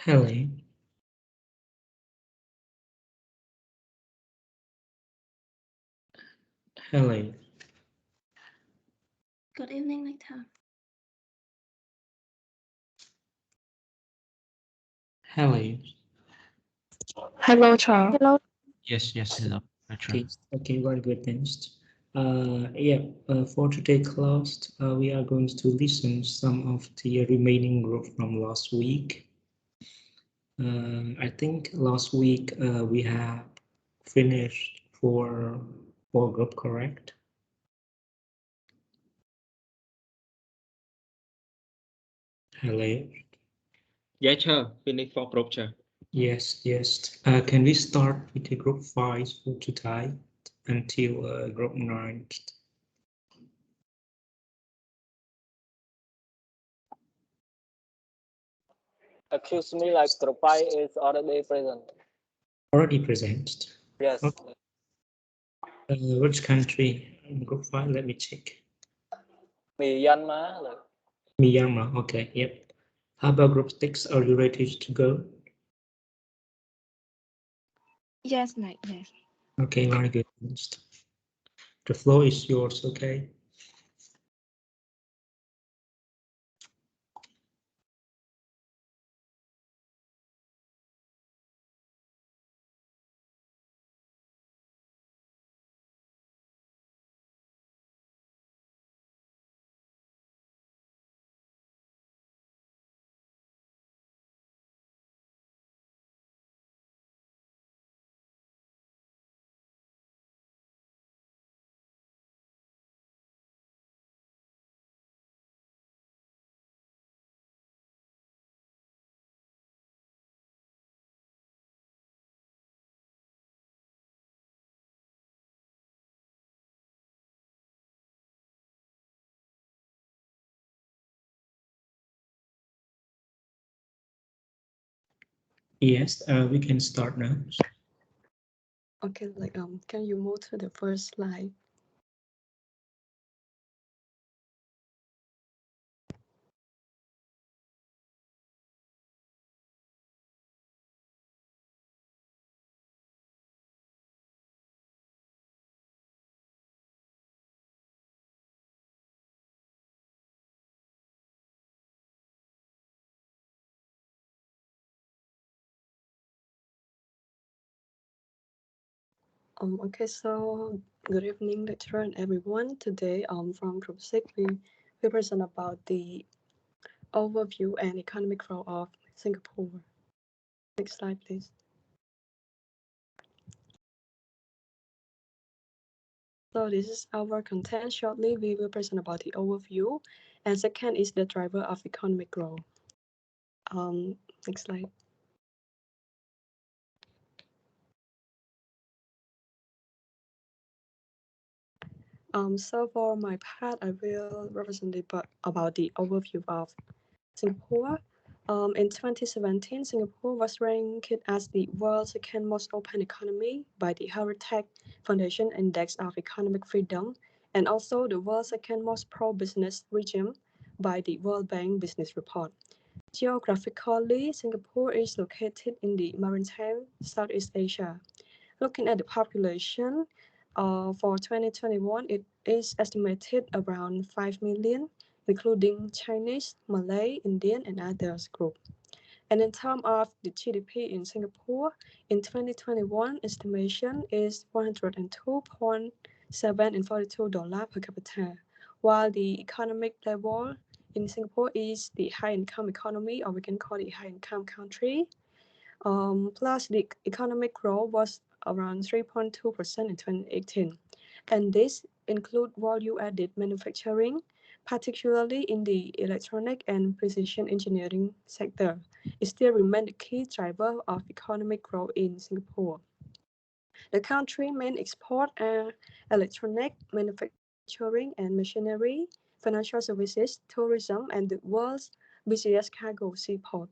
Hello. Hello. Good evening, later. Hello. Hello, Charles. Hello. Yes, hello. Okay, okay, very good, thanks. Yeah, for today's class, we are going to listen some of the remaining group from last week. I think last week we have finished four group, correct? Hello. Dạ chưa, finish for group chưa? Yes, yes. Can we start with the group 5 for today until group 9? Excuse me, like group 5 is already present. Already presented. Yes. Okay. Which country? Group 5, let me check. Myanmar. Like, Myanmar, okay, yep. How about group 6? Are you ready to go? Yes, Mike. Yes. Okay, very good. The floor is yours, okay? Yes, we can start now. Okay, can you move to the first slide? Okay, so good evening, lecturer and everyone. Today, from Group 6, we present about the overview and economic growth of Singapore. Next slide, please. So this is our content. Shortly, we will present about the overview, and second is the driver of economic growth. Next slide. So for my part, I will represent about the overview of Singapore. In 2017, Singapore was ranked as the world's second most open economy by the Heritage Foundation Index of Economic Freedom, and also the world's second most pro-business region by the World Bank Business Report. Geographically, Singapore is located in the maritime Southeast Asia. Looking at the population, for 2021, it is estimated around 5 million, including Chinese, Malay, Indian, and others group. And in terms of the GDP in Singapore, in 2021, estimation is $102.742 per capita, while the economic level in Singapore is the high-income economy, or we can call it high-income country. Plus, the economic growth was around 3.2% in 2018, and this include value-added manufacturing, particularly in the electronic and precision engineering sector. It still remains the key driver of economic growth in Singapore. The country's main export are electronic manufacturing and machinery, financial services, tourism, and the world's busiest cargo seaport.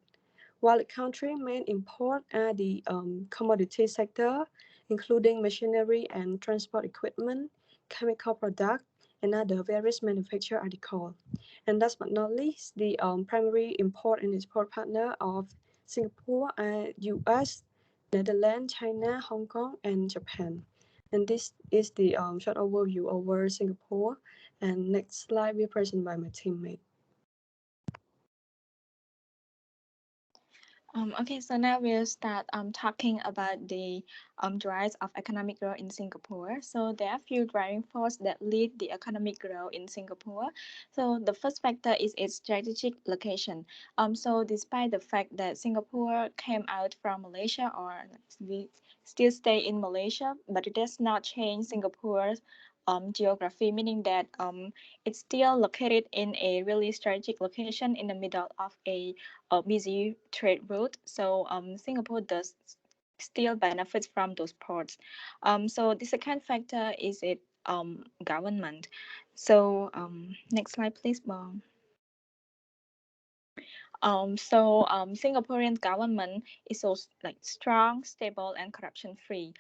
While the country's main import are the commodity sector, including machinery and transport equipment, chemical products, and other various manufactured articles. And last but not least, the primary import and export partner of Singapore are US, Netherlands, China, Hong Kong, and Japan. And this is the short overview over Singapore. And next slide will be presented by my teammate. Okay, so now we'll start talking about the drivers of economic growth in Singapore. So there are a few driving forces that lead the economic growth in Singapore. So the first factor is its strategic location. So despite the fact that Singapore came out from Malaysia, or we still stay in Malaysia, but it does not change Singapore's geography, meaning that it's still located in a really strategic location in the middle of a busy trade route. So Singapore does still benefits from those ports. So the second factor is it government. So next slide, please, Bong. Singaporean government is so like strong, stable, and corruption-free.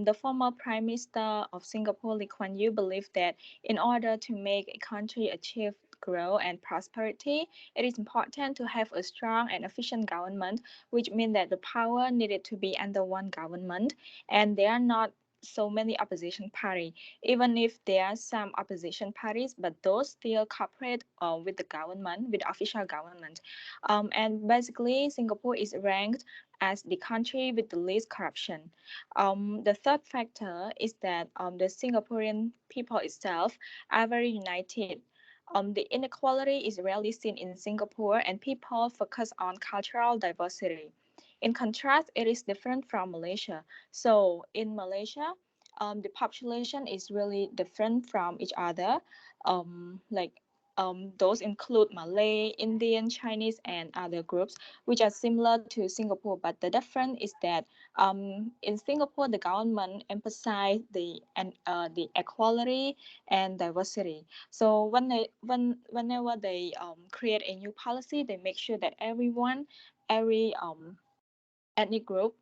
The former Prime Minister of Singapore, Lee Kuan Yew, believed that in order to make a country achieve growth and prosperity, it is important to have a strong and efficient government, which means that the power needed to be under one government, and there are not so many opposition party. Even if there are some opposition parties, but those still cooperate with the government, with the official government. And basically, Singapore is ranked as the country with the least corruption. The third factor is that the Singaporean people itself are very united. The inequality is rarely seen in Singapore, and people focus on cultural diversity. In contrast, it is different from Malaysia. So in Malaysia, the population is really different from each other. Like those include Malay, Indian, Chinese, and other groups, which are similar to Singapore. But the difference is that in Singapore, the government emphasize the equality and diversity. So whenever they create a new policy, they make sure that every ethnic group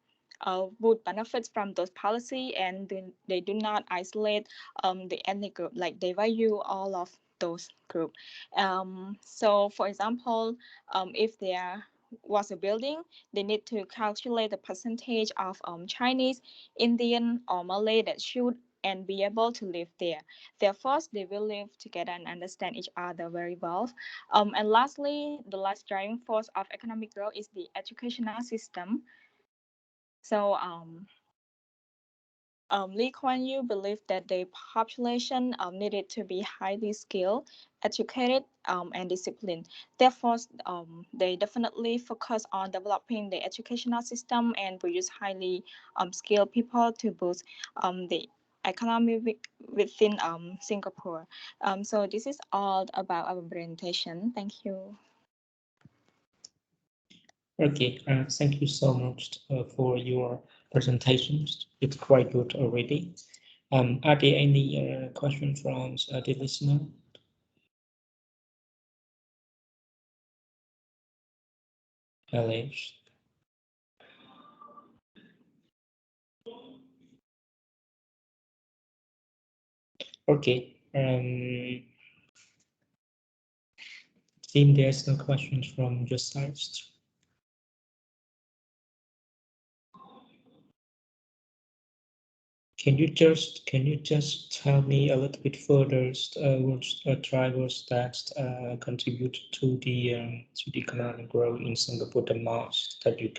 would benefit from those policy, and they do not isolate the ethnic group. Like they value all of those group. So for example, if there was a building, they need to calculate the percentage of Chinese, Indian, or Malay that should and be able to live there. Therefore, they will live together and understand each other very well. And lastly, the last driving force of economic growth is the educational system. So Lee Kuan Yew believed that the population needed to be highly skilled, educated, and disciplined. Therefore, they definitely focus on developing the educational system and produce highly skilled people to boost the economy within Singapore. So this is all about our presentation. Thank you. Okay, thank you so much for your presentations. It's quite good already. Are there any questions from the listener? Alex? Okay. Seems there's no questions from your side. Can you just tell me a little bit further which drivers that contribute to the economic growth in Singapore the most? That you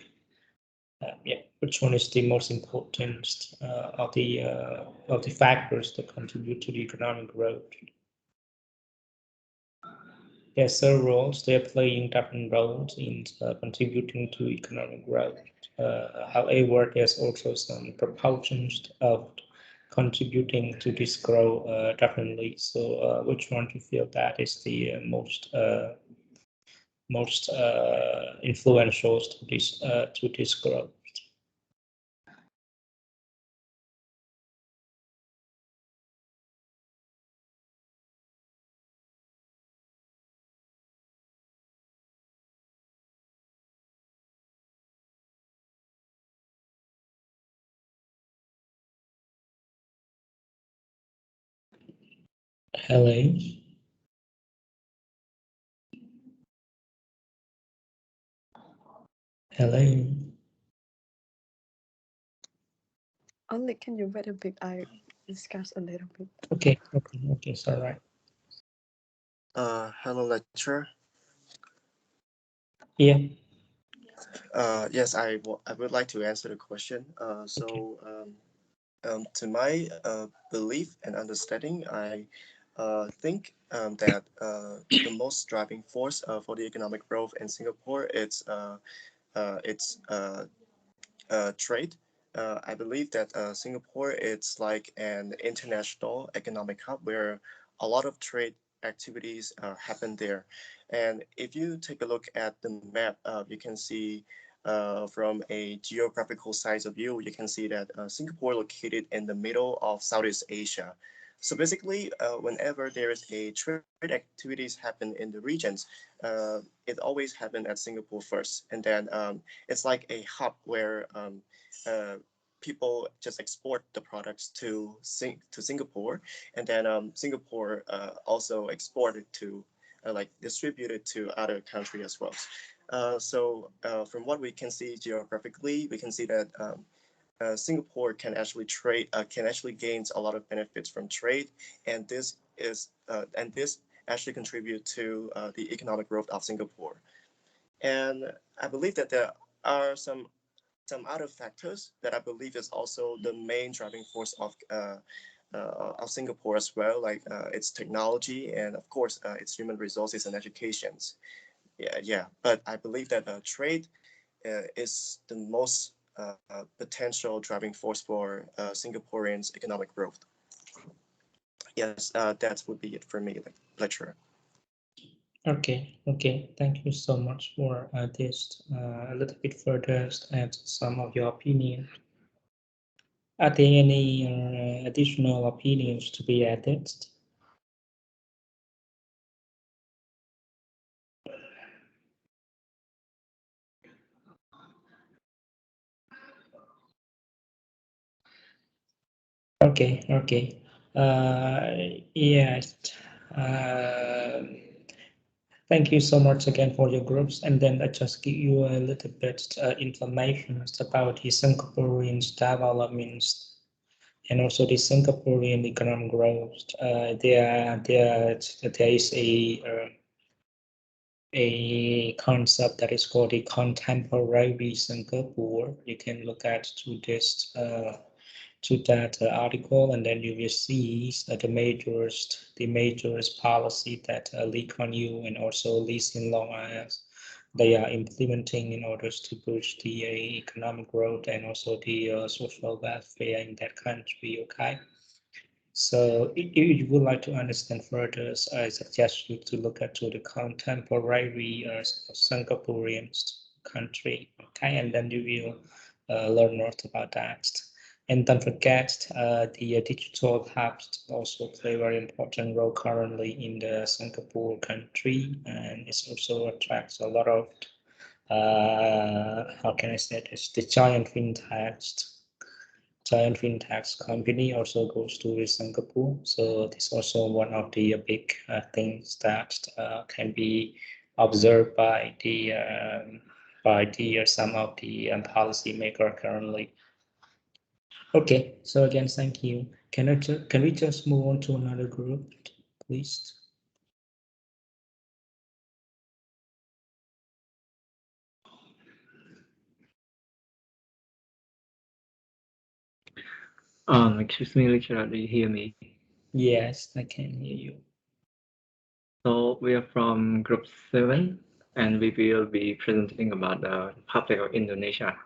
which one is the most important of the factors that contribute to the economic growth? There are several roles. They are playing different roles in contributing to economic growth. However, there's also some proportions of contributing to this growth differently. So, which one do you feel that is the most influential to this growth? Hello. Hello. Only can you wait a bit? I discuss a little bit. Okay, it's all right. Hello, lecturer. Yeah. Yes, I would like to answer the question. To my belief and understanding, I think that the most driving force for the economic growth in Singapore it's trade. I believe that Singapore it's like an international economic hub where a lot of trade activities happen there. And if you take a look at the map, you can see from a geographical size of view, you can see that Singapore located in the middle of Southeast Asia. So basically, whenever there is a trade activities happen in the regions, it always happen at Singapore first, and then it's like a hub where uh, people just export the products to Singapore, and then Singapore also export it to like distribute it to other country as well. From what we can see geographically, we can see that Singapore can actually gain a lot of benefits from trade, and this actually contribute to the economic growth of Singapore. And I believe that there are some other factors that I believe is also the main driving force of Singapore as well, like its technology and of course its human resources and educations. Yeah. But I believe that trade is the most potential driving force for Singaporeans' economic growth. Yes, that would be it for me, lecturer. Okay. Thank you so much for this. A little bit further add some of your opinion. Are there any additional opinions to be added? Okay. Yes. Thank you so much again for your groups. And then I just give you a little bit information about the Singaporean developments and also the Singaporean economic growth. There is a concept that is called the contemporary Singapore. You can look at to this to that article, and then you will see the majors policy that Lee Kuan Yew and also Lee Hsien Loong they are implementing in order to boost the economic growth and also the social welfare in that country. Okay. So if you would like to understand further, so I suggest you to look at to the contemporary Singaporean country, okay, and then you will learn more about that. And don't forget the digital hubs also play a very important role currently in the Singapore country, and it also attracts a lot of how can I say this, the giant fintech company also goes to Singapore. So this is also one of the big things that can be observed by the some of the policy maker currently. Okay, so again, thank you. Can we just move on to another group, please? Excuse me, lecturer, do you hear me? Yes, I can hear you. So we are from group 7, and we will be presenting about the Republic of Indonesia.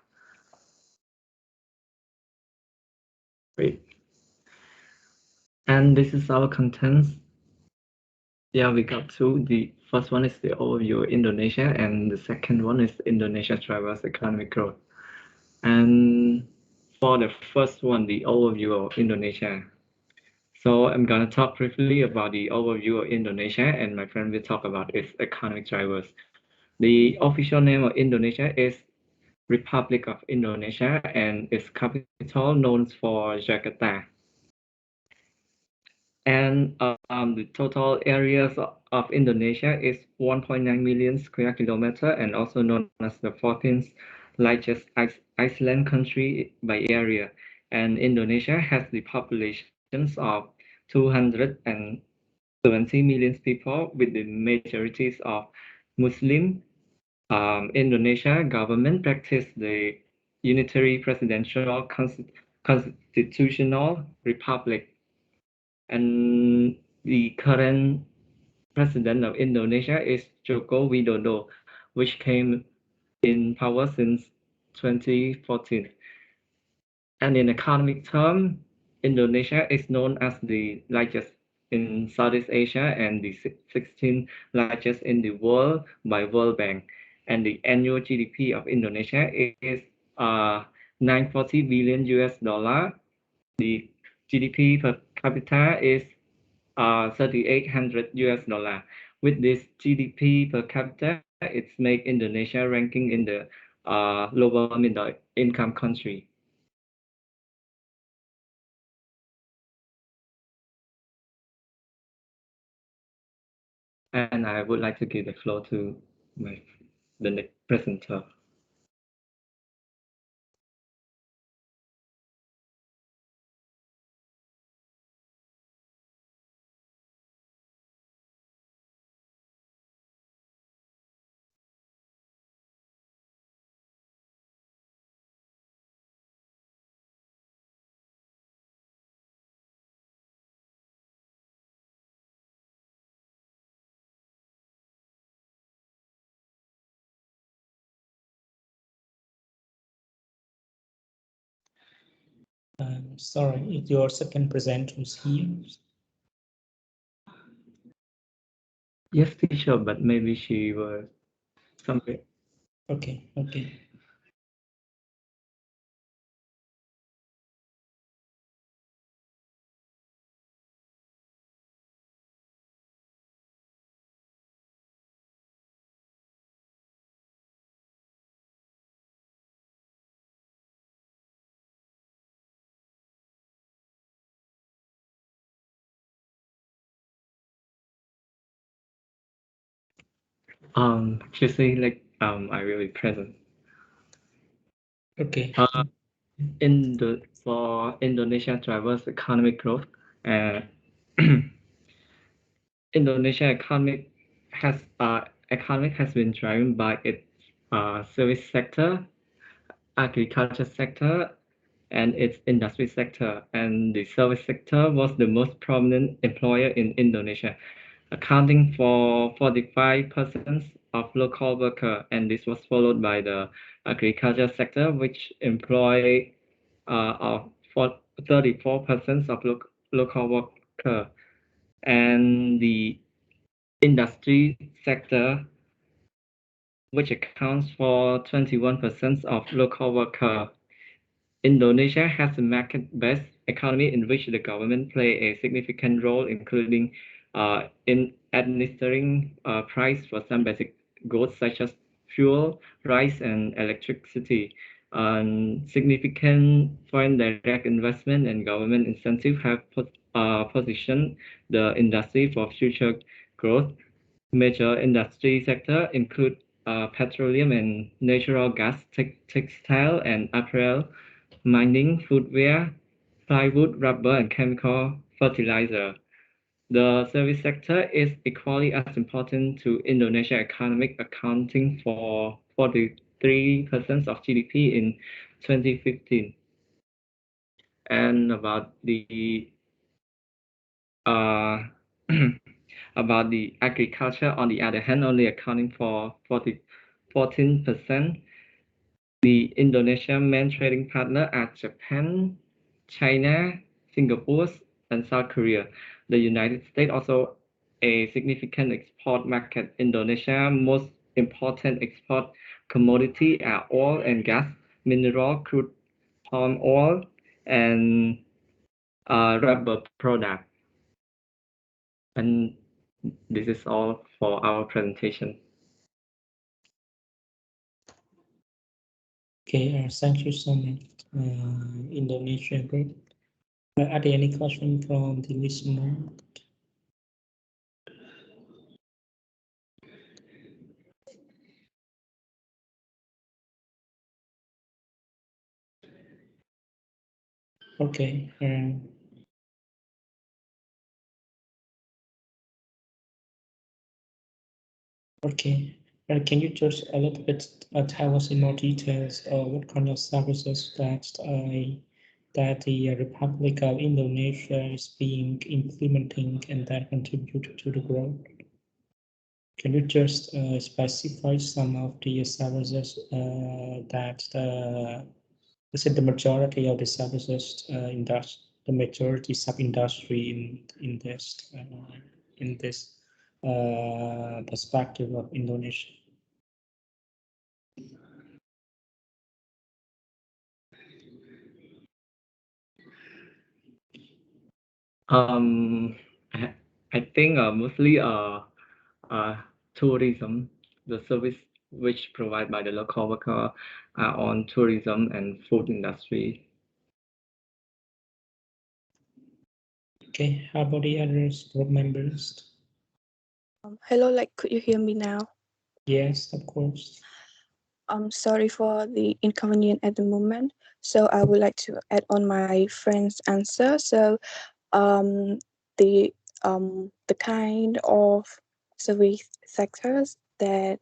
Great. And this is our contents. Yeah, we got two. The first one is the overview of Indonesia, and the second one is Indonesia drivers economic growth. And for the first one, the overview of Indonesia. So I'm gonna talk briefly about the overview of Indonesia, and my friend will talk about its economic drivers. The official name of Indonesia is Republic of Indonesia, and its capital known for Jakarta. And the total areas of Indonesia is 1.9 million square kilometer, and also known as the 14th largest island country by area, and Indonesia has the populations of 270 million people, with the majorities of Muslim. Indonesia government practice the unitary presidential constitutional republic, and the current president of Indonesia is Joko Widodo, which came in power since 2014. And in economic terms, Indonesia is known as the largest in Southeast Asia and the 16th largest in the world by World Bank. And the annual GDP of Indonesia is 940 billion US dollar. The GDP per capita is 3,800 US dollar. With this GDP per capita, it's make Indonesia ranking in the lower middle income country. And I would like to give the floor to the next presenter. Sorry, your second presenter is here. Yes, teacher, but maybe she was somewhere. Okay, okay. She say like I will be present. Okay. In the for Indonesia driver's economic growth, uh, Indonesia economic has been driven by its service sector, agriculture sector, and its industry sector. And the service sector was the most prominent employer in Indonesia, accounting for 45% of local worker. And this was followed by the agriculture sector, which employ of 34% of local worker, and the industry sector, which accounts for 21% of local worker. Indonesia has a market-based economy in which the government play a significant role, including in administering price for some basic goods such as fuel, rice, and electricity. Significant foreign direct investment and government incentives have positioned the industry for future growth. Major industry sector include petroleum and natural gas, textile and apparel, mining, footwear, plywood, rubber, and chemical fertilizer. The service sector is equally as important to Indonesia economic, accounting for 43% of GDP in 2015. And uh, about the agriculture, on the other hand, only accounting for 14%. The Indonesian main trading partner are Japan, China, Singapore, and South Korea. The United States also a significant export market. Indonesia most important export commodity are oil and gas, mineral, crude palm oil, and rubber product. And this is all for our presentation. Okay, thank you so much, Indonesia Group. Are there any questions from the listener? Okay. Okay. Can you just a little bit tell us in more details what kind of services that the Republic of Indonesia is being implementing and that contribute to the growth? Can you just specify some of the services that let's say the majority of the services the majority sub-industry in this perspective of Indonesia? Um, I think mostly tourism, the service which provided by the local worker are on tourism and food industry. Okay, how about the others group members? Hello, like, could you hear me now? Yes, of course. Sorry for the inconvenience at the moment. So I would like to add on my friend's answer. So um, the kind of service sectors that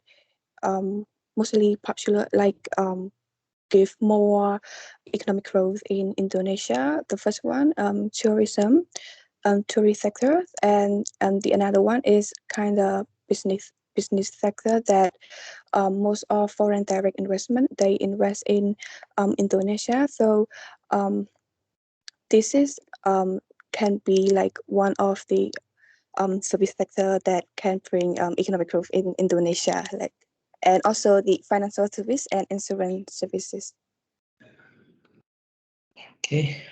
mostly popular, like give more economic growth in Indonesia. The first one, tourism, tourist sector, and the another one is kind of business sector that most of foreign direct investment they invest in Indonesia. So um, this is can be like one of the service sector that can bring economic growth in Indonesia, like, and also the financial service and insurance services. Okay,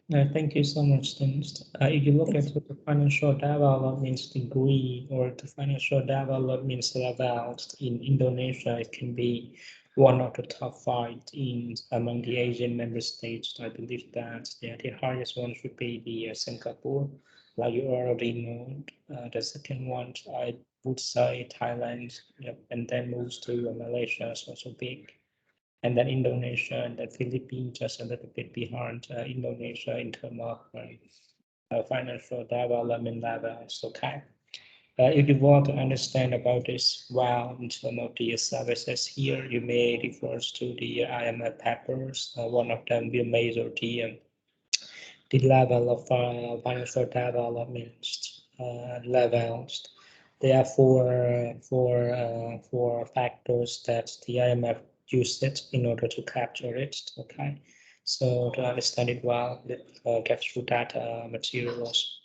yeah. Thank you so much, Dennis. If you look at the financial development degree or the financial development levels in Indonesia, it can be one of the top five in among the Asian member states. I believe that the highest one should be the Singapore, like you already know. The second one, I would say Thailand, yep, and then moves to Malaysia is also big, and then Indonesia and the Philippines just a little bit behind Indonesia in terms of financial development levels. Okay. If you want to understand about this well in terms of the services here, you may refer to the IMF papers. One of them will measure the level of financial development levels. There are four factors that the IMF used it in order to capture it. Okay, so to understand it well, let's get through that materials.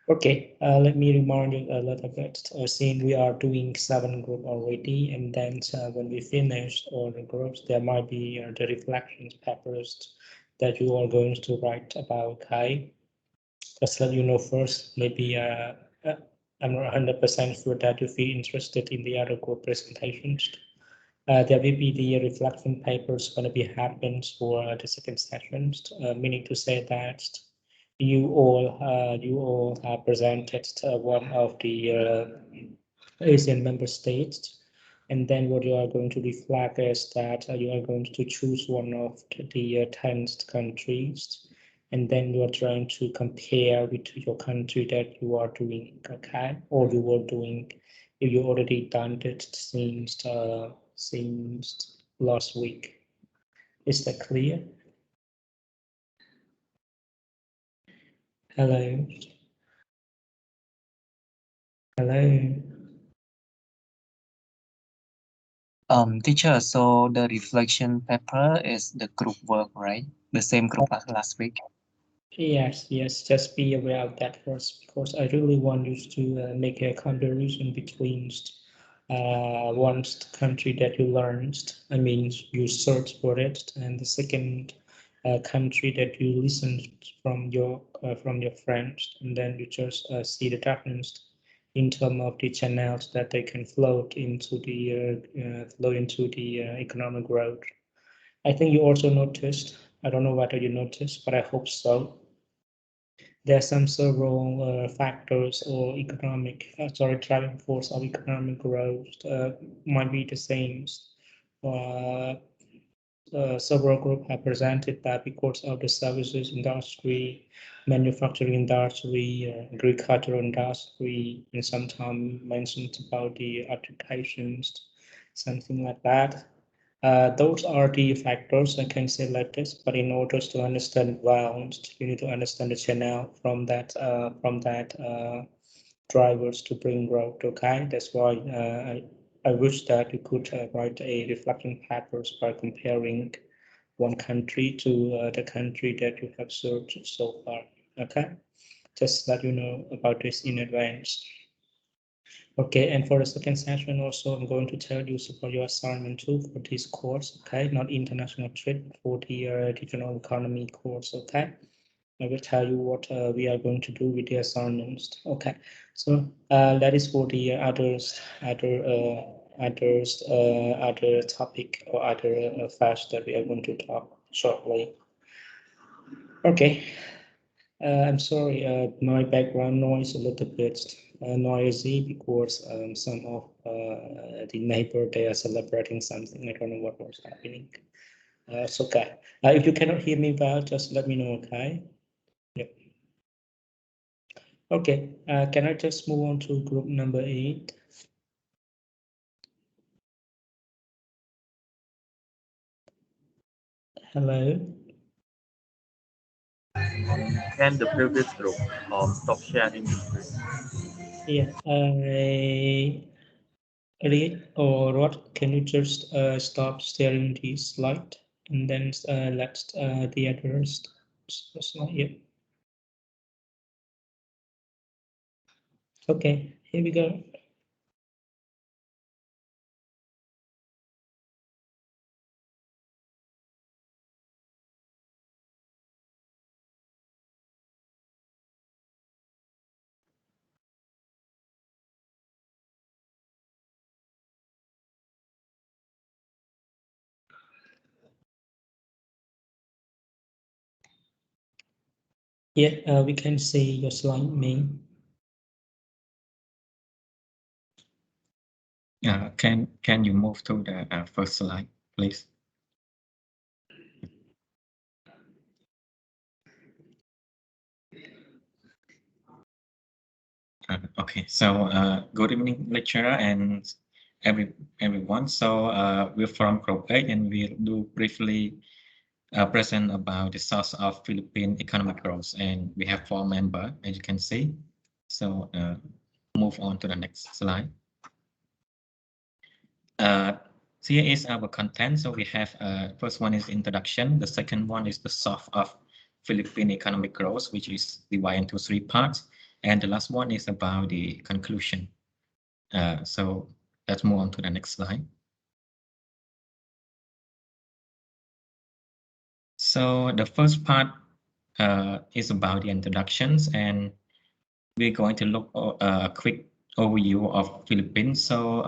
Okay, let me remind you a little bit. Since we are doing 7 group already, and then when we finish all the groups, there might be the reflections papers that you are going to write about. Okay, just let you know first. Maybe I'm not 100% sure that you feel interested in the other group presentations. There will be the reflection papers going to be happens for the second session, meaning to say that you all have presented one of the Asian member states, and then what you are going to reflect is that you are going to choose one of the 10 countries, and then you are trying to compare with your country that you are doing, okay, or you were doing if you already done it since last week. Is that clear? Hello? Hello? Teacher, so the reflection paper is the group work, right? The same group as last week. Yes, just be aware of that first, because I really want you to make a comparison between one country that you learned, I mean, you search for it, and the second country that you listened from your friends, and then you just see the difference in terms of the channels that they can flow into the economic growth. I think you also noticed, I don't know whether you noticed, but I hope so. There are some several factors or driving force of economic growth might be the same. Uh, several groups are presented by because of the services industry, manufacturing industry, agricultural industry, and sometimes mentioned about the applications, something like that. Those are the factors I can say like this. But in order to understand well, you need to understand the channel from that drivers to bring growth. Okay, that's why I wish that you could write a reflection papers by comparing one country to the country that you have searched so far. Okay, just let you know about this in advance. Okay, and for the second session also, I'm going to tell you about your assignment too for this course. Okay, not international trade, but for the regional economy course. Okay. I will tell you what we are going to do with the assignments. Okay, so that is for the other topic or other facts that we are going to talk shortly. Okay, I'm sorry, my background noise a little bit noisy because some of the neighbor they are celebrating something. I don't know what was happening. It's okay. If you cannot hear me well, just let me know. Okay. Yep. Okay, can I just move on to group number 8? Hello. Can the previous group stop sharing the screen? Yeah, read or what? Can you just stop sharing the slide and then let the others slide? Yeah. Okay, here we go. Yeah, we can see your slide, me. Can you move to the first slide, please? Okay, so good evening, lecturer and everyone. So we're from Group 8 and we'll do briefly present about the source of Philippine economic growth. And we have 4 members, as you can see. So move on to the next slide. Here is our content. So we have first one is introduction. The second one is the source of Philippine economic growth, which is divided into 3 parts. And the last one is about the conclusion. So let's move on to the next slide. So the first part is about the introductions, and we're going to look a quick overview of Philippines. So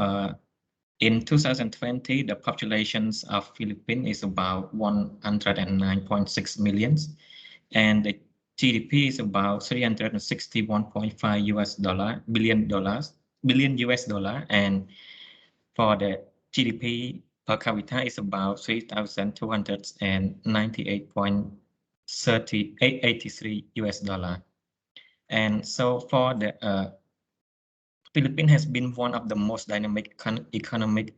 in 2020, the populations of Philippines is about 109.6 million, and the GDP is about 361.5 billion US dollar, and for the GDP per capita is about 3,298.83 US dollar. And so for the Philippines has been one of the most dynamic economic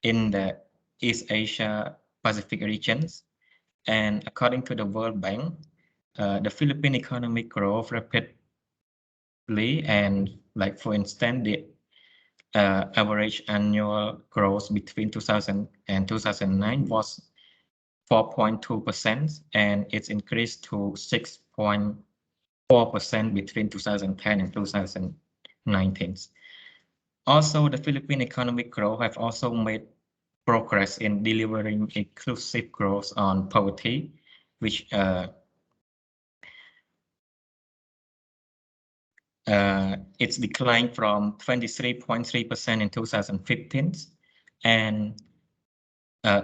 in the East Asia Pacific regions. And according to the World Bank, the Philippine economic growth rapidly, and like for instance, the average annual growth between 2000 and 2009 was 4.2%, and it's increased to 6.4% between 2010 and 2019. Also, the Philippine economic growth have also made progress in delivering inclusive growth on poverty, which it's declined from 23.3% in 2015 and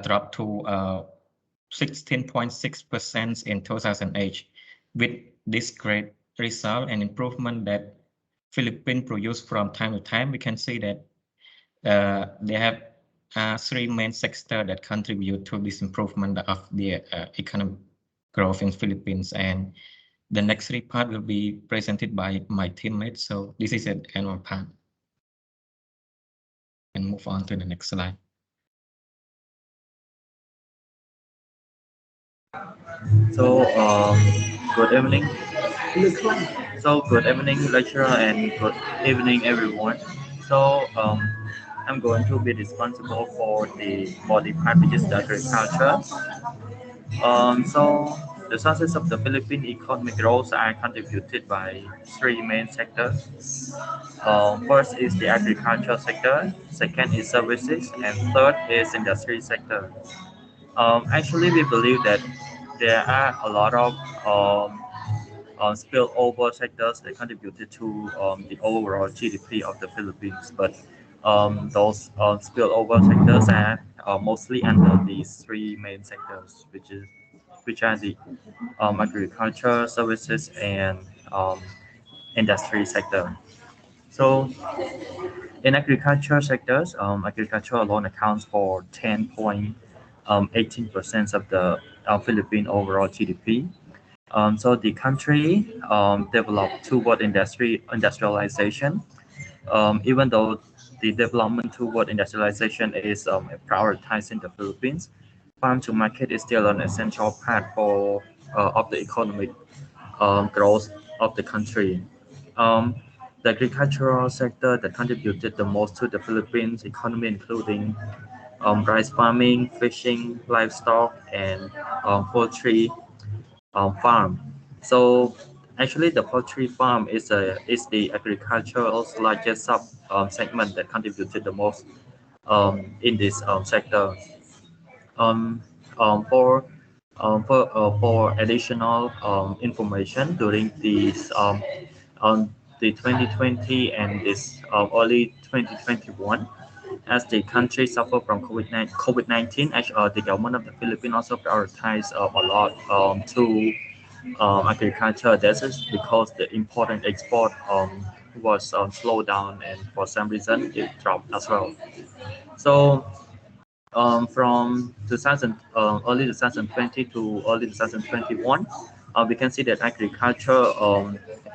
dropped to 16.6% in 2008. With this great result and improvement that Philippines produce from time to time, we can see that they have are three main sectors that contribute to this improvement of the economic growth in Philippines. And the next three part will be presented by my teammates. So this is an annual part. And move on to the next slide. So, good evening. So, good evening, lecturer, and good evening, everyone. So, I'm going to be responsible for the body part, which is the agriculture. So, the sources of the Philippine economic growth are contributed by three main sectors. First is the agricultural sector, second is services, and third is industry sector. Actually, we believe that there are a lot of spillover sectors that contributed to the overall GDP of the Philippines, but those spillover sectors are mostly under these three main sectors, which are the agriculture, services, and um, industry sector. So in agriculture sectors, agriculture alone accounts for 10.18% of the Philippine overall GDP. So the country developed toward industrialization. Even though the development toward industrialization is prioritized in the Philippines, farm to market is still an essential part for of the economic growth of the country. Um, the agricultural sector that contributed the most to the Philippines economy, including rice farming, fishing, livestock, and poultry farm. So actually, the poultry farm is the agricultural's largest sub segment that contributed the most in this sector. Um, for for additional information during the 2020 and this early 2021, as the country suffered from COVID-19, the government of the Philippines also prioritized a lot to agriculture. This is because the import and export was slowed down, and for some reason it dropped as well. So from 2000, early 2020 to early 2021, we can see that agriculture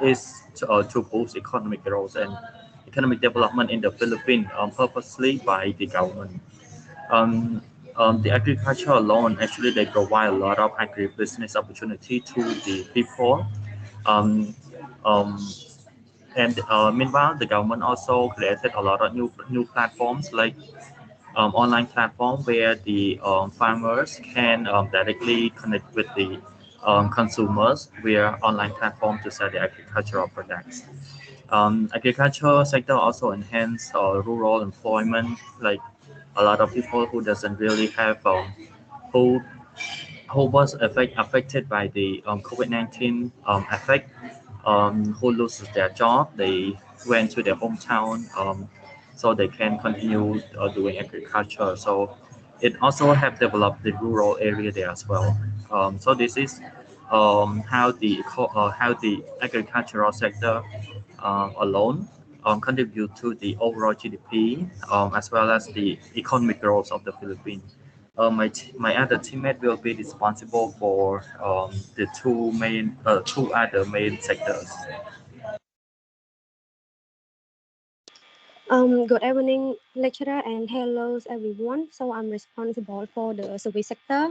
is to boost economic growth and economic development in the Philippines purposely by the government. Um, the agriculture alone, actually, they provide a lot of agribusiness opportunity to the people. Um, um, and meanwhile, the government also created a lot of new platforms like online platform where the farmers can directly connect with the consumers via online platform to sell the agricultural products. Agriculture sector also enhance rural employment, like a lot of people who doesn't really have who who was affected by the COVID-19 effect, who loses their job, they went to their hometown so they can continue doing agriculture. So it also have developed the rural area there as well. So this is how the agricultural sector alone contribute to the overall GDP as well as the economic growth of the Philippines. My other teammate will be responsible for the two other main sectors. Good evening, lecturer, and hello, everyone. So I'm responsible for the service sector.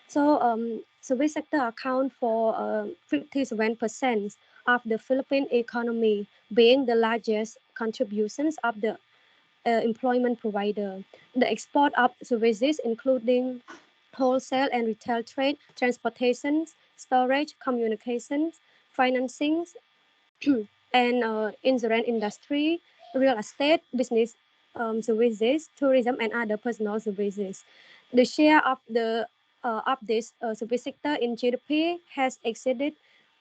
So service sector account for 57% of the Philippine economy, being the largest contributions of the employment provider. The export of services, including wholesale and retail trade, transportation, storage, communications, financing, and insurance industry, real estate, business services, tourism, and other personal services. The share of this service sector in GDP has exceeded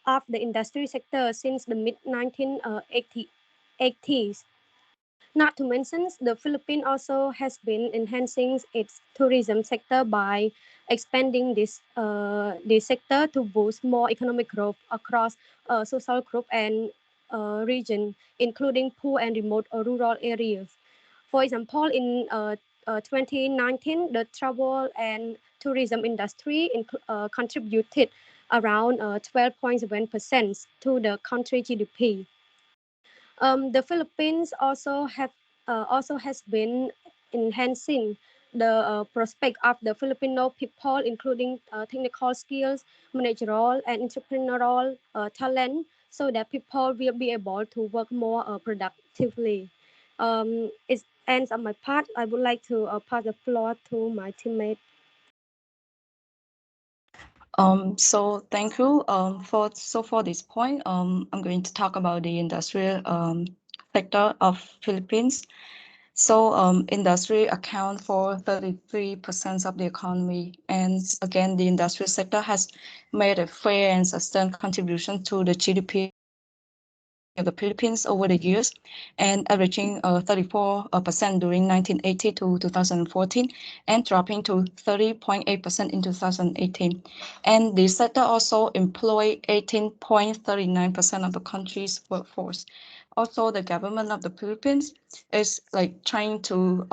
of the industry sector since the mid 1980s. Not to mention, the Philippines also has been enhancing its tourism sector by expanding this sector to boost more economic growth across social group and region, including poor and remote or rural areas. For example, in 2019, the travel and tourism industry contributed around 12.7% to the country GDP. The Philippines also has been enhancing the prospect of the Filipino people, including technical skills, managerial and entrepreneurial talent, so that people will be able to work more productively. It ends on my part. I would like to pass the floor to my teammate. So thank you. For this point, I'm going to talk about the industrial sector of Philippines. So industry account for 33% of the economy. And again, the industrial sector has made a fair and sustained contribution to the GDP of the Philippines over the years, and averaging 34% during 1980 to 2014, and dropping to 30.8% in 2018. And the sector also employ 18.39% of the country's workforce. Also, the government of the Philippines is like trying to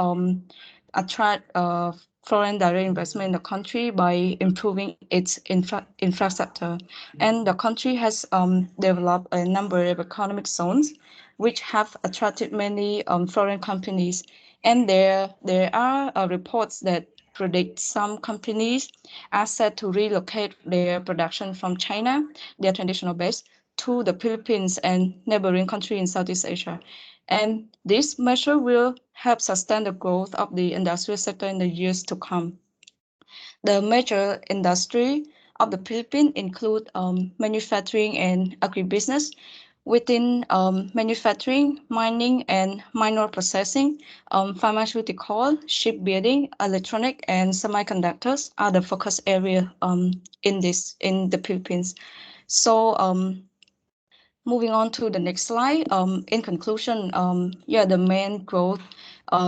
attract foreign direct investment in the country by improving its infrastructure. And the country has developed a number of economic zones which have attracted many foreign companies. And there are reports that predict some companies are set to relocate their production from China, their traditional base, to the Philippines and neighboring countries in Southeast Asia. And this measure will help sustain the growth of the industrial sector in the years to come. The major industry of the Philippines include manufacturing and agribusiness. Within manufacturing, mining, and mineral processing, pharmaceutical, shipbuilding, electronic, and semiconductors are the focus area in the Philippines. So moving on to the next slide. In conclusion, the main growth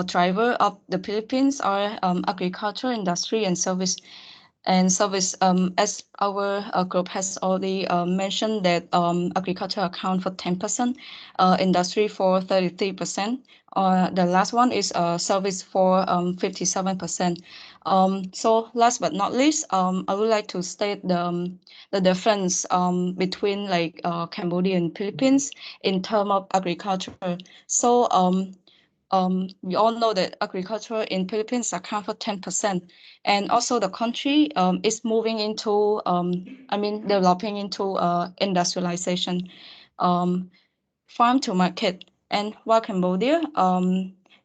driver of the Philippines are agriculture, industry, and service. As our group has already mentioned that agriculture account for 10%, industry for 33%. The last one is service for 57%. So last but not least, I would like to state the difference between like Cambodia and Philippines in terms of agriculture. So we all know that agriculture in Philippines account for 10%, and also the country is moving into, developing into industrialization, farm to market. And while Cambodia,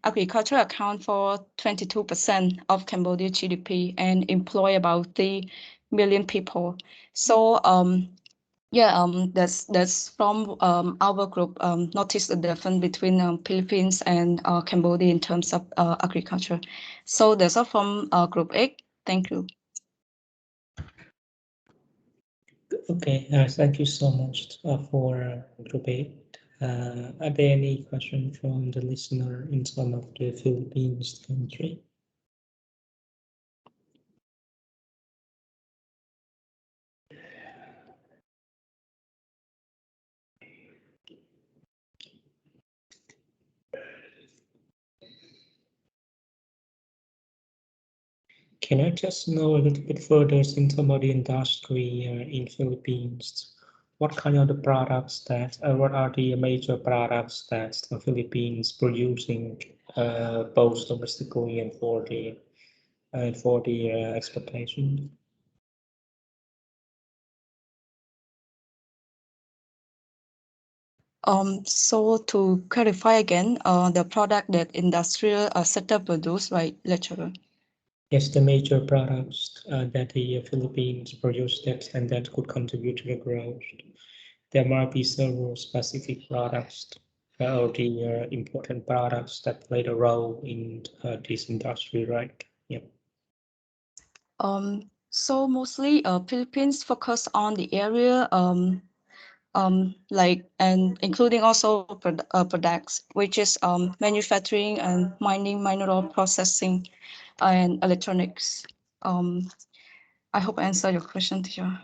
agriculture account for 22% of Cambodia GDP and employ about 3 million people. So that's from our group noticed the difference between Philippines and Cambodia in terms of agriculture. So that's all from Group 8. Thank you. Okay, thank you so much for Group 8. Are there any questions from the listener in terms of the Philippines country? Can I just know a little bit further in terms of the industry in Philippines? What kind of the products that, what are the major products that the Philippines producing both domestically and for the exportation? So to clarify again, the product that industrial sector produce, right, lecturer? Yes, the major products that the Philippines produce and that could contribute to the growth. There might be several specific products or the important products that played a role in this industry, right? Yep. So mostly Philippines focus on the area like, and including also products, which is manufacturing and mining, mineral processing, and electronics. I hope I answered your question, teacher.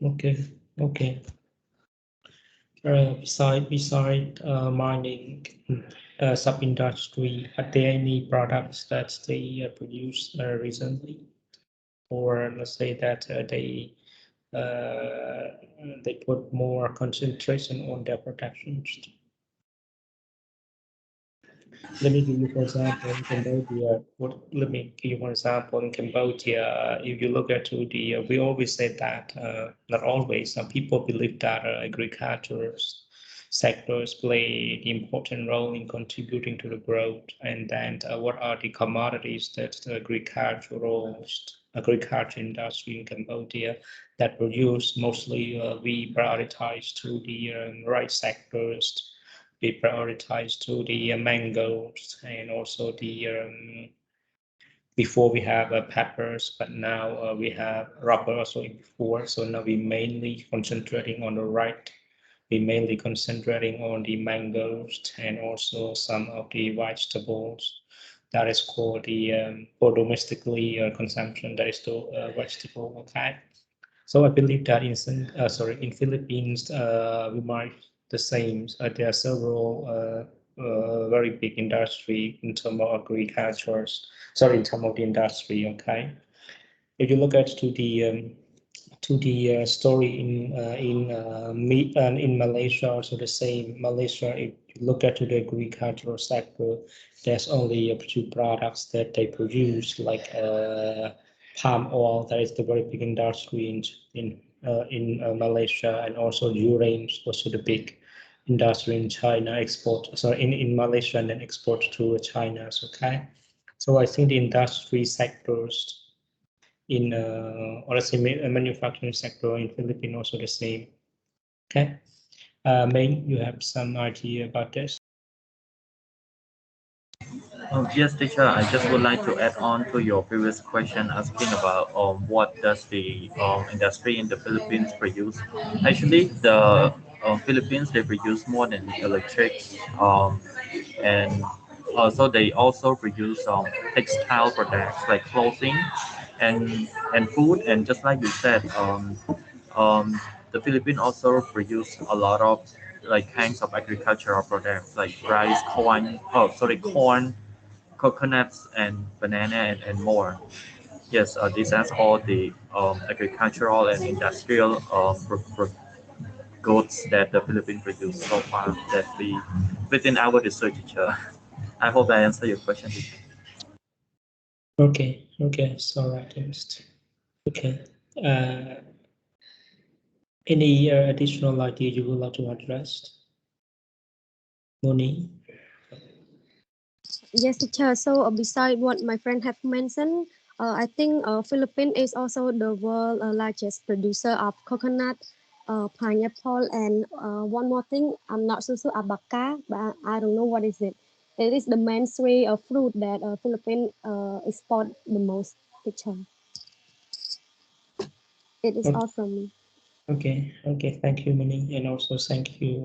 Okay. Beside mining sub-industry, are there any products that they produce recently, or let's say that they put more concentration on their productions? Let me give you, for example, in Cambodia. Let me give you one example. In Cambodia, if you look at we always say that, not always, some people believe that agriculture sectors play the important role in contributing to the growth. And then what are the commodities that the agriculture industry in Cambodia that produce? Mostly we prioritize to the right sectors. We prioritize to the mangoes, and also the before we have peppers, but now we have rubber also before. So now we mainly concentrating on the right. We mainly concentrating on the mangoes and also some of the vegetables. That is called the for domestically consumption. That is the vegetable type. So I believe that in Philippines, we might the same. There are several very big industry in terms of agriculture. Sorry, in terms of the industry. Okay, if you look at to the story in Malaysia, also the same. Malaysia, if you look at to the agricultural sector, there's only a few products that they produce, like palm oil. That is the very big industry in Malaysia, and also uranium, also the big industry in China. In Malaysia and then export to China. Okay, so I think the industry sectors in or let's say manufacturing sector in Philippines also the same. Okay, Ming, you have some idea about this? Yes, teacher. I just would like to add on to your previous question, asking about what does the industry in the Philippines produce. Actually, the Philippines, they produce more than electric, and also they also produce textile products like clothing and food. And just like you said, um, the Philippines also produce a lot of like kinds of agricultural products like rice, corn, coconuts, and banana, and more. Yes, these are all the agricultural and industrial goods that the Philippines produce so far that we within our research. I hope I answer your question. Okay, so right, okay. Any additional idea you would like to address, Moni? Yes, teacher. So beside what my friend have mentioned, I think Philippines is also the world largest producer of coconut, pineapple, and one more thing. I'm not so sure abaca, but I don't know what is it. It is the main three fruit that Philippines export the most. Teacher. It is Okay. all from me. Okay, thank you, Moni, and also thank you,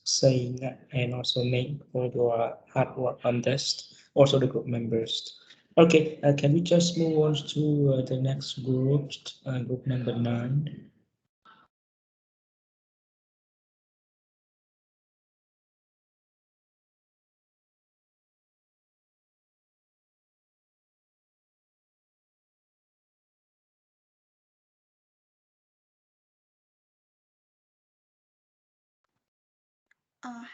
saying and also Ming for your hard work on this. Also the group members. Okay, can we just move on to the next group, group number 9?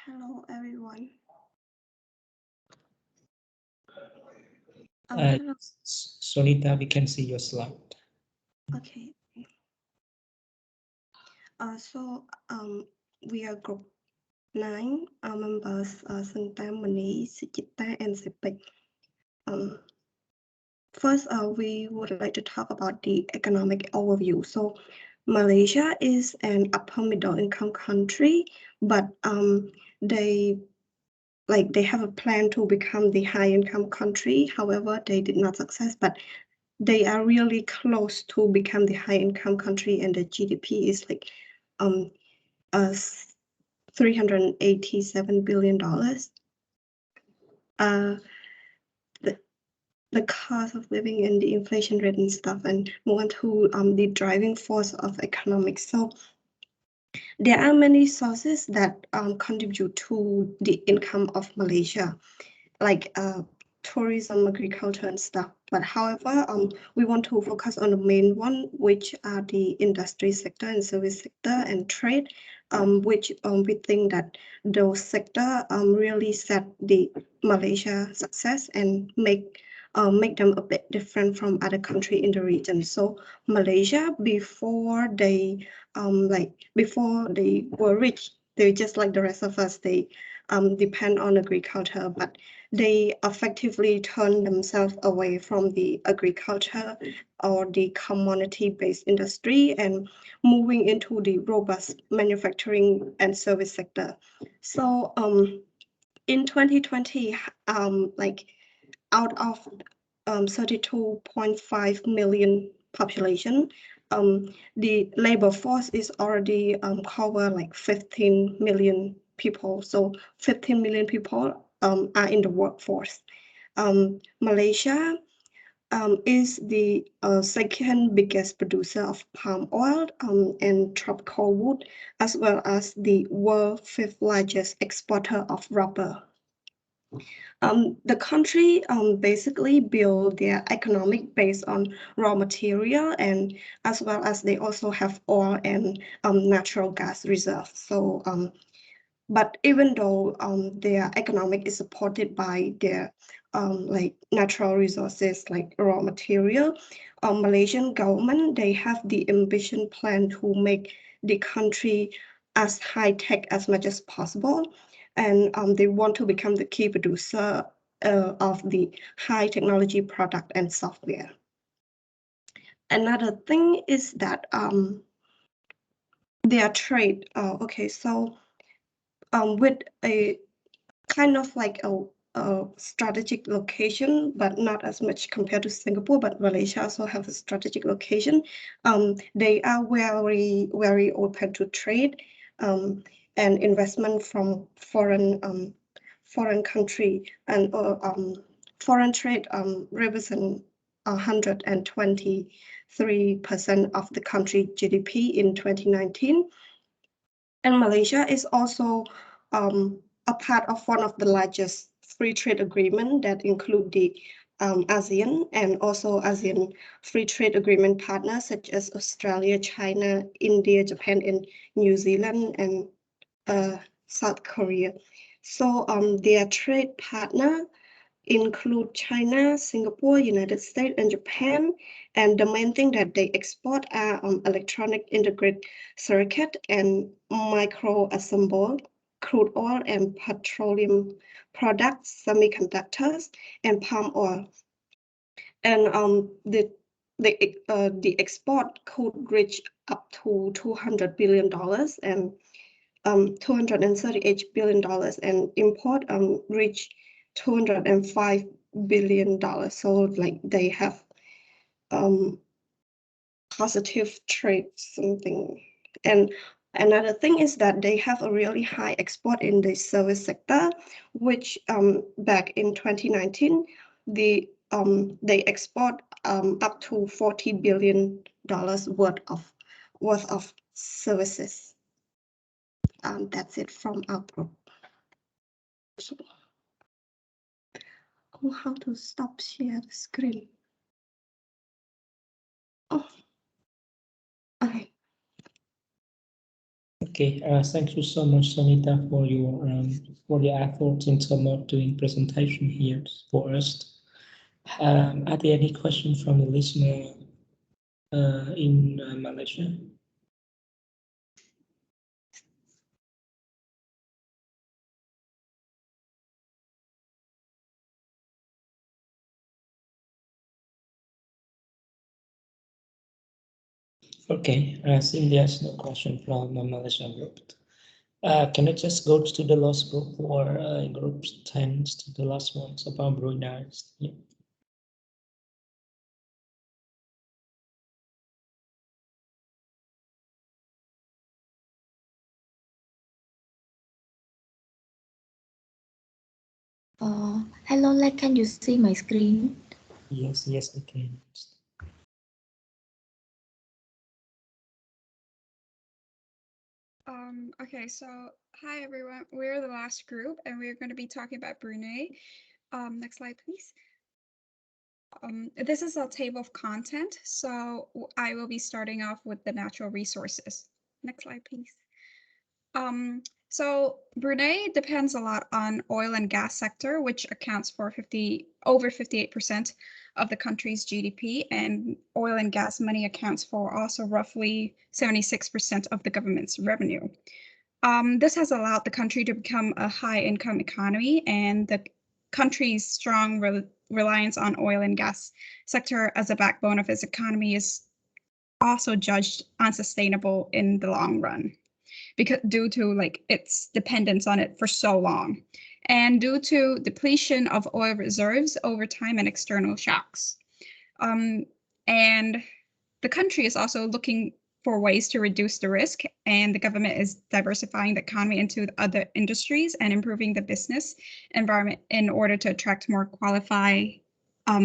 Hello everyone. Hello. Sonita, we can see your slide. Okay. So we are group 9 members, Santa, Mani, Sichita, and Sepik. First, we would like to talk about the economic overview. So Malaysia is an upper middle income country, but they have a plan to become the high income country. However, they did not success, but they are really close to become the high income country, and the GDP is like $387 billion. The cost of living and the inflation rate and stuff, and move on to the driving force of economics. So There are many sources that contribute to the income of Malaysia, like tourism, agriculture, and stuff. But however, we want to focus on the main one, which are the industry sector and service sector and trade, which we think that those sector really set the Malaysia success and make them a bit different from other country in the region. So Malaysia, before they before they were rich, they just like the rest of us, they depend on agriculture, but they effectively turn themselves away from the agriculture or the commodity-based industry and moving into the robust manufacturing and service sector. So in 2020, like out of 32.5 million population, the labor force is already cover like 15 million people. So 15 million people are in the workforce. Malaysia is the second biggest producer of palm oil and tropical wood, as well as the world fifth largest exporter of rubber. The country basically build their economic based on raw material, and as well as they also have oil and natural gas reserves. So but even though their economic is supported by their like natural resources like raw material, Malaysian government, they have the ambition plan to make the country as high tech as much as possible, and they want to become the key producer of the high technology product and software. Another thing is that their trade. Okay, so with a kind of like a strategic location, but not as much compared to Singapore, but Malaysia also have a strategic location. They are very open to trade and investment from foreign country, and foreign trade represent 123% of the country GDP in 2019. And Malaysia is also a part of one of the largest free trade agreement that include the ASEAN and also ASEAN free trade agreement partners such as Australia, China, India, Japan, and New Zealand, and South Korea. So their trade partner include China, Singapore, United States, and Japan. And the main thing that they export are electronic integrated circuit and micro-assembled crude oil and petroleum products, semiconductors, and palm oil. And the export could reach up to $200 billion and $238 billion, and import reach $205 billion. So like they have positive trade something. And another thing is that they have a really high export in the service sector, which back in 2019, they export up to $40 billion worth of services. That's it from our group. So, how to stop share the screen? Oh, okay. Okay, thank you so much, Sonita, for your efforts in terms of doing presentation here for us. Are there any questions from the listener in Malaysia? Okay, since there's no question from the Malaysian group, can I just go to the last group, or group 10 to the last ones about Brunei? Yeah. Hello, like, can you see my screen? Yes, I can. Okay, so hi everyone. We're the last group and we're going to be talking about Brunei. Next slide, please. This is a table of content. So I will be starting off with the natural resources. Next slide, please. So Brunei depends a lot on oil and gas sector, which accounts for over 58% of the country's GDP, and oil and gas money accounts for also roughly 76% of the government's revenue. This has allowed the country to become a high-income economy, and the country's strong reliance on oil and gas sector as a backbone of its economy is also judged unsustainable in the long run, because due to like its dependence on it for so long, and due to depletion of oil reserves over time and external shocks. And the country is also looking for ways to reduce the risk, and the government is diversifying the economy into other industries and improving the business environment in order to attract more qualified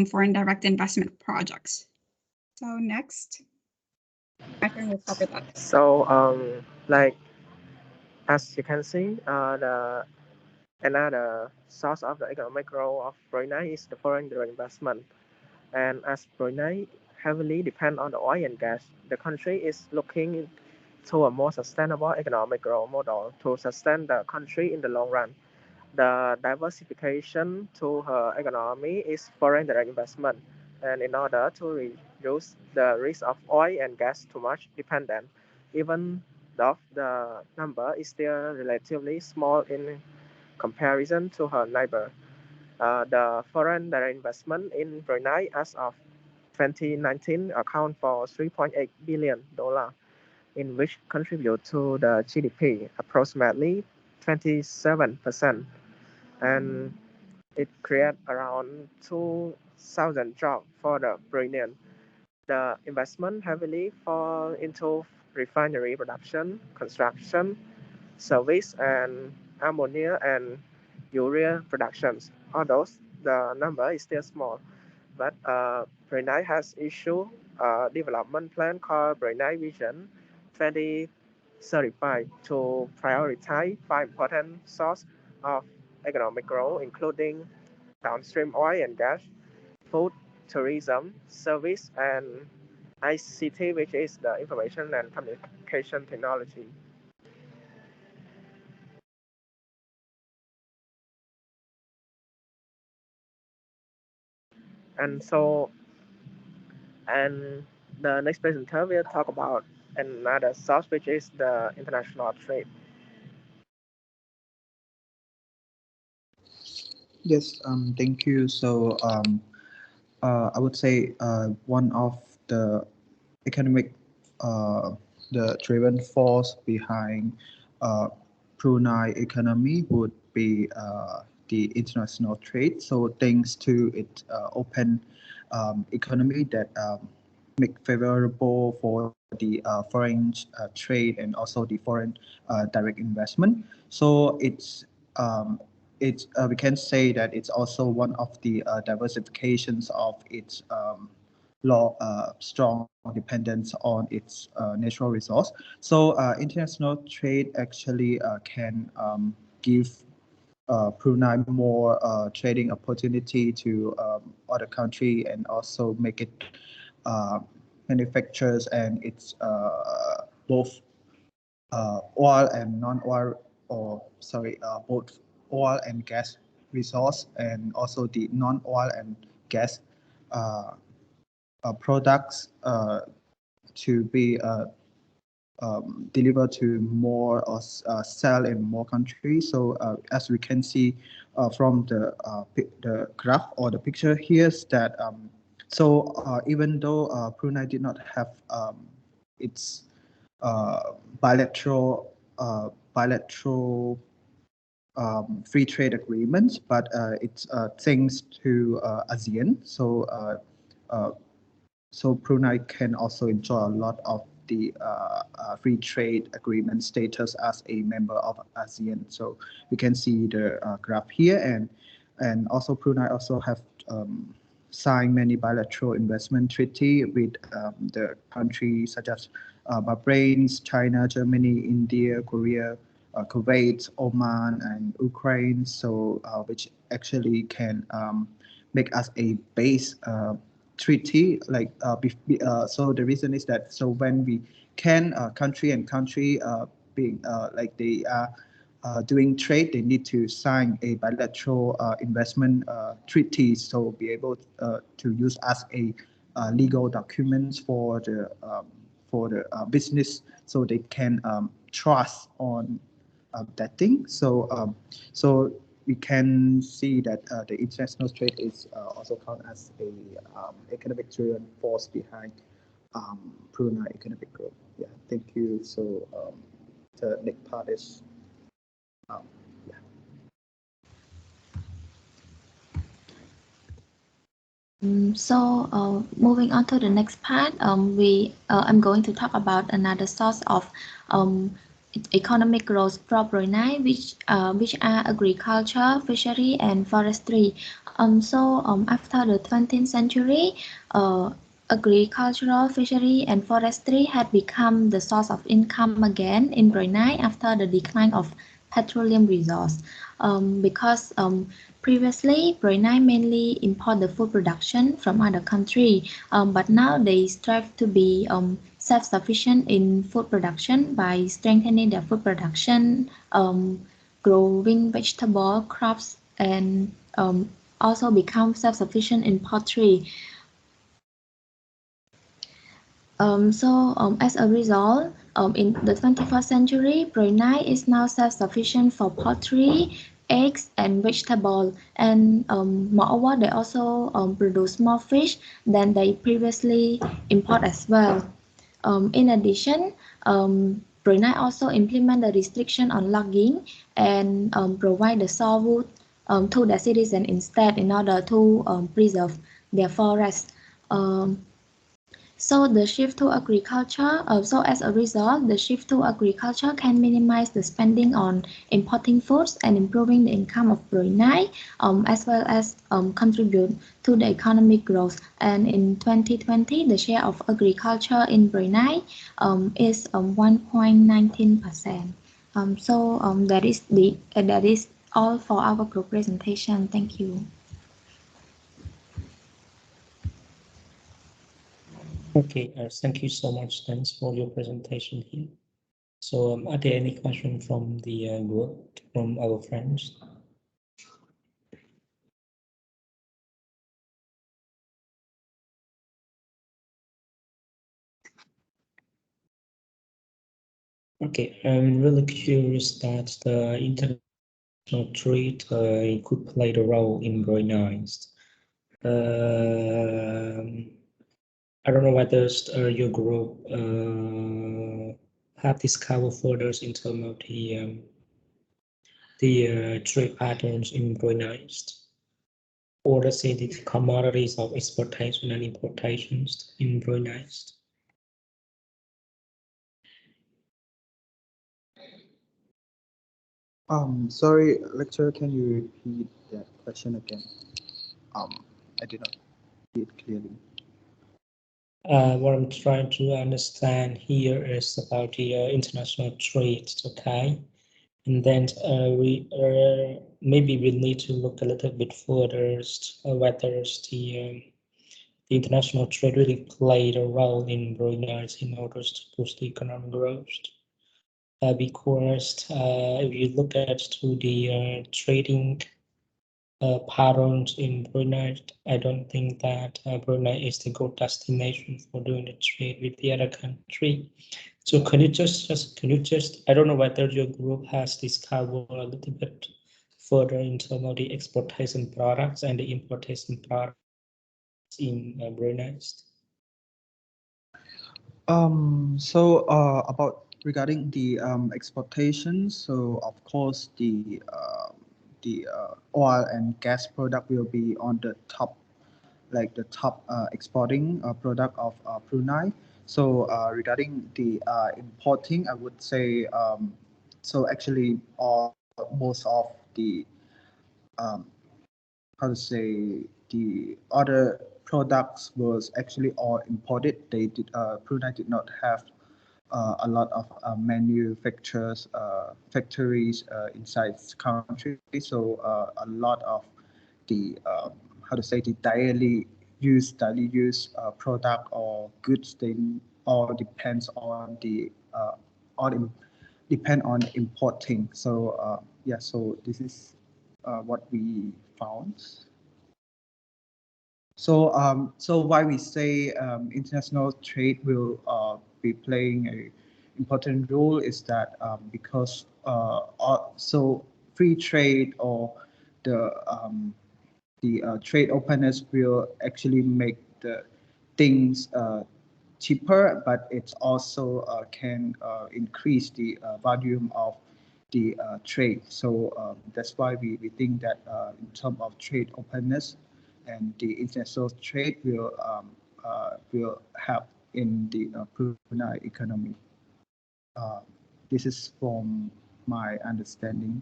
foreign direct investment projects. So next, my friend will cover that. So, like as you can see, another source of the economic growth of Brunei is the foreign direct investment. And as Brunei heavily depend on the oil and gas, the country is looking to a more sustainable economic growth model to sustain the country in the long run. The diversification to her economy is foreign direct investment, and in order to reduce the risk of oil and gas too much dependent, even though the number is still relatively small in comparison to her neighbor. The foreign direct investment in Brunei as of 2019 account for $3.8 billion, in which contribute to the GDP approximately 27%, and it created around 2,000 jobs for the Bruneian. The investment heavily fall into refinery production, construction, service, and ammonia and urea productions. Although the number is still small, but Brunei has issued a development plan called Brunei Vision 2035 to prioritize five important sources of economic growth, including downstream oil and gas, food, tourism, service, and ICT, which is the information and communication technology. And so, and the next presenter will talk about another source, which is the international trade. Yes, thank you. So, I would say one of the economic, the driving force behind uh, Brunei economy would be the international trade. So, thanks to its open economy that make favorable for the foreign trade and also the foreign direct investment. So it's we can say that it's also one of the diversifications of its strong dependence on its natural resource. So international trade actually can give Brunei more trading opportunity to other country and also make it uh, manufactures and it's both oil and non-oil, or sorry, both oil and gas resource and also the non-oil and gas uh, products to be delivered to more or sell in more countries. So as we can see from the graph or the picture here is that even though Brunei did not have its bilateral free trade agreements, but it's thanks to ASEAN. Uh, so Brunei can also enjoy a lot of the free trade agreement status as a member of ASEAN. So we can see the graph here, and also Brunei also have signed many bilateral investment treaty with the countries such as Bahrain, China, Germany, India, Korea, Kuwait, Oman, and Ukraine. So which actually can make us a base treaty. So the reason is that so when we can country and country being like they are doing trade, they need to sign a bilateral investment treaty, so be able to use as a legal documents for the business, so they can trust on that thing. So we can see that the international trade is also count as a economic driven force behind Brunei economic growth. Yeah, thank you. So the next part is um, yeah. Moving on to the next part, I'm going to talk about another source of um, economic growth for Brunei, which are agriculture, fishery, and forestry. After the 20th century, agricultural, fishery, and forestry had become the source of income again in Brunei after the decline of petroleum resource. Because previously, Brunei mainly import the food production from other countries, but now they strive to be self-sufficient in food production by strengthening their food production, growing vegetable crops, and also become self-sufficient in pottery. As a result, in the 21st century, Brunei is now self-sufficient for pottery, eggs, and vegetables. And moreover, they also produce more fish than they previously import as well. In addition, Brunei also implement the restriction on logging and provide the sawwood to the citizens instead in order to preserve their forests. So as a result, the shift to agriculture can minimize the spending on importing foods and improving the income of Brunei, as well as contribute to the economic growth. And in 2020, the share of agriculture in Brunei is 1.19%. That is all for our group presentation. Thank you. Okay, thank you so much. Thanks for your presentation here. So, are there any questions from the group, from our friends? Okay, I'm really curious that the international trade could play the role in Brunei. I don't know whether your group have discovered further in terms of the trade patterns in Brunei, or let's say the commodities of exportation and importations in Brunei. Sorry, lecturer, can you repeat that question again? I did not hear it clearly. What I'm trying to understand here is about the international trade, okay? And then we maybe we need to look a little bit further whether the international trade really played a role in Brunei in order to boost the economic growth. Because if you look at to the trading patterns in Brunei, I don't think that Brunei is the good destination for doing the trade with the other country. So can you just I don't know whether your group has discovered a little bit further in terms of the exportation products and the importation products in Brunei. About regarding the exportation, so of course the oil and gas product will be on the top, like the top exporting product of Brunei. So regarding the importing, I would say so actually most of the um, how to say the other products was actually all imported. They did Brunei did not have a lot of manufacturers factories inside the country. So a lot of the how to say the daily use product or goods thing all depends on the depend on importing. So yeah, so this is what we found. So why we say international trade will be playing a important role is that because so free trade or the trade openness will actually make the things cheaper, but it also can increase the volume of the trade. So that's why we think that in terms of trade openness and the international trade will help in the Brunei economy. Uh, this is from my understanding.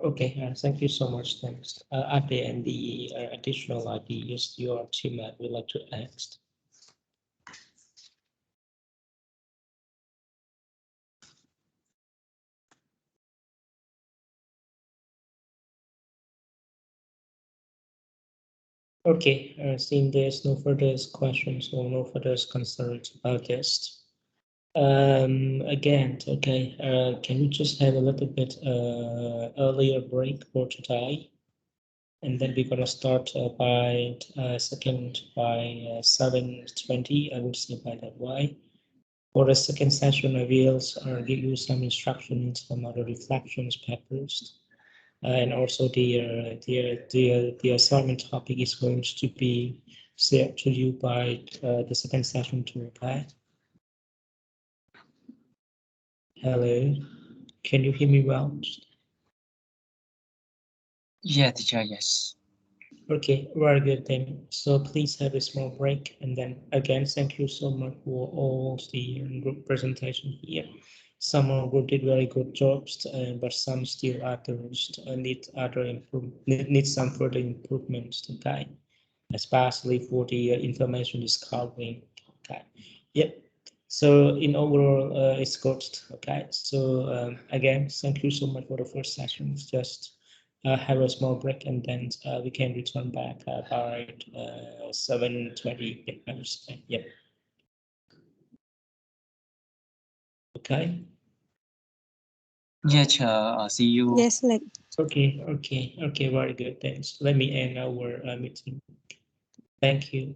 Okay, thank you so much. Thanks. Are there any additional ideas your team would like to add? Okay, seeing there's no further questions or no further concerns about this. Again, okay, can we just have a little bit earlier break for today? And then we're gonna start by 7:20. I would say by that way. For the second session, I will give you some instructions, some other reflections papers. And also the assignment topic is going to be shared to you by the second session too, okay? Hello, can you hear me well? Yeah, teacher, yes. Okay, very good then. So please have a small break, and then again, thank you so much for all the group presentation here. Some of you did very good jobs, but some still others need some further improvements. Okay, especially for the information discovery. Okay, yep. So in overall, it's good. Okay, so again, thank you so much for the first session. Just have a small break, and then we can return back by 7:20. Yep. Okay. Yeah, teacher, see you. Yes, like Okay. Very good. Thanks. Let me end our meeting. Thank you.